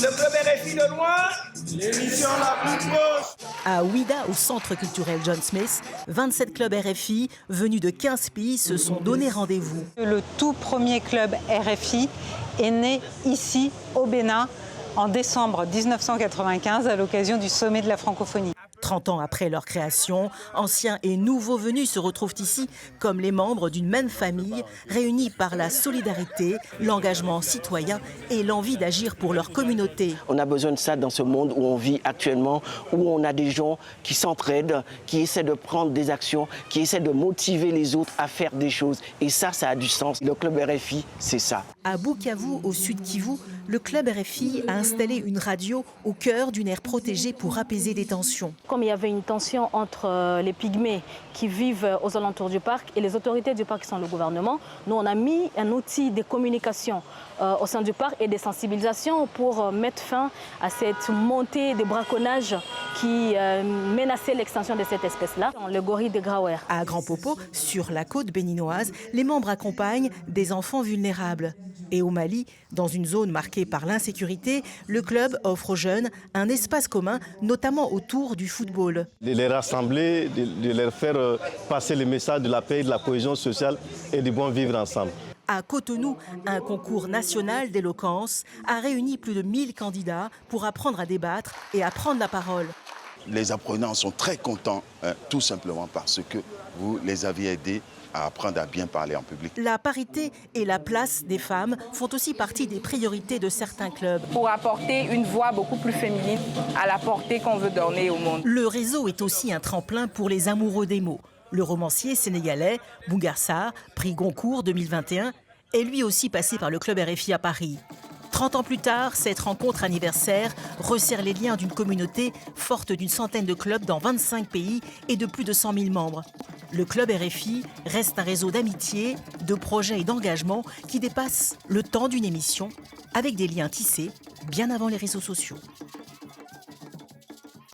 Le club RFI de loin, l'émission la plus proche. À Ouida, au centre culturel John Smith, 27 clubs RFI venus de 15 pays se sont donné rendez-vous. Le tout premier club RFI est né ici, au Bénin, en décembre 1995, à l'occasion du sommet de la francophonie. 30 ans après leur création, anciens et nouveaux venus se retrouvent ici comme les membres d'une même famille, réunis par la solidarité, l'engagement citoyen et l'envie d'agir pour leur communauté. On a besoin de ça dans ce monde où on vit actuellement, où on a des gens qui s'entraident, qui essaient de prendre des actions, qui essaient de motiver les autres à faire des choses. Et ça a du sens. Le club RFI, c'est ça. À Bukavu, au sud Kivu, le club RFI a installé une radio au cœur d'une aire protégée pour apaiser les tensions. Comme il y avait une tension entre les pygmées qui vivent aux alentours du parc et les autorités du parc qui sont le gouvernement, nous on a mis un outil de communication au sein du parc et de sensibilisation pour mettre fin à cette montée de braconnage qui menaçait l'extension de cette espèce-là, le gorille de Grawer. À Grand Popo, sur la côte béninoise, les membres accompagnent des enfants vulnérables. Et au Mali, dans une zone marquée par l'insécurité, le club offre aux jeunes un espace commun, notamment autour du football. De les rassembler, de leur faire passer le message de la paix, de la cohésion sociale et du bon vivre ensemble. À Cotonou, un concours national d'éloquence a réuni plus de 1000 candidats pour apprendre à débattre et à prendre la parole. Les apprenants sont très contents, tout simplement parce que vous les aviez aidés à apprendre à bien parler en public. La parité et la place des femmes font aussi partie des priorités de certains clubs. Pour apporter une voix beaucoup plus féminine à la portée qu'on veut donner au monde. Le réseau est aussi un tremplin pour les amoureux des mots. Le romancier sénégalais Bougar Sarr, prix Goncourt 2021, est lui aussi passé par le club RFI à Paris. 30 ans plus tard, cette rencontre anniversaire resserre les liens d'une communauté forte d'une centaine de clubs dans 25 pays et de plus de 100 000 membres. Le club RFI reste un réseau d'amitié, de projets et d'engagement qui dépasse le temps d'une émission avec des liens tissés bien avant les réseaux sociaux.